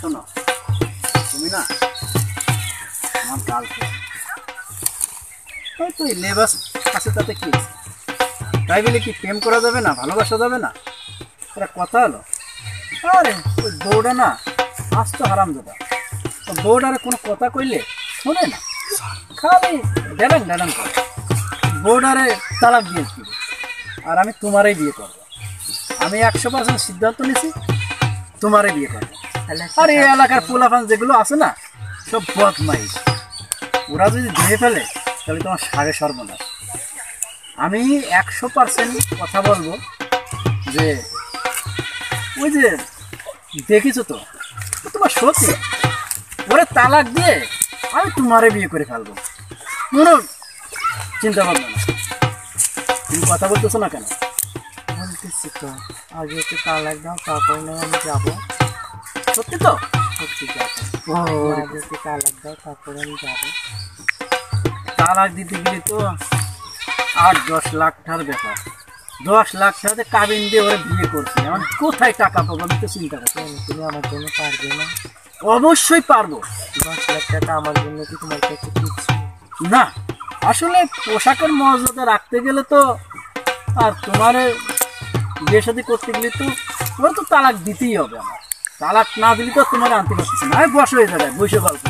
শোনো, তুমি না আমার গার্লফ্রেন্ড, হয়তো লেবাস আছে, তাতে কি তাই বলে কি প্রেম করা যাবে না, ভালোবাসা যাবে না? এটা কথা হলো? আরে ওই বউটা না আস্ত হারাম দাদা, বউটারে কোনো কথা কইলে শোনে না, খালি ড্যাডাং ড্যাডাং করে। বউটারে তালাক দিয়ে দিবে, আর আমি তোমারই বিয়ে করবো। আমি 100% সিদ্ধান্ত নিছি তোমারই বিয়ে করবো। আর এই এলাকার পোলাপান যেগুলো আছে না, সব বদমাইশ, ওরা যদি ধরে ফেলে তাহলে তোমার সাড়ে সর্বনাশ। আমি 100% কথা বলবো যে ওই যে দেখিছো তো তোমার সত্যি, ওরে তালাক দিয়ে আমি তোমারে বিয়ে করে ফেলবো, কোনো চিন্তা ভাবনা না। তুমি কথা বলতেছো না কেন? বলতেছি তো, আগে একটু তালাক দাও, তারপরে না আমি যাবো। সত্যি তো? সত্যি যাবো। আগে একটু তালাক দাও, তারপরে আমি যাবো। তালাক দিতে গেলে তো 8-10 লাখ টাকার ব্যাপার। 10 লাখ টাকাতে কাবিন দিয়ে ওরা বিয়ে করছে, আমার কোথায় টাকা পাবো আমি তো চিন্তা করছি। তুমি আমার জন্য পারবে না? অবশ্যই পারবো। 10 লাখ টাকা আমার জন্য কি তোমার কাছে কিছু না, আসলে পোশাকের মর্যাদা রাখতে গেলে তো, আর তোমার বিয়ে শাদী করতে গেলে তো ওরা তো তালাক দিতেই হবে। আমার তালাক না দিলে তো তোমার আনতে পারতেছে না, আমি বসে হয়ে যাবে, বসে গল্প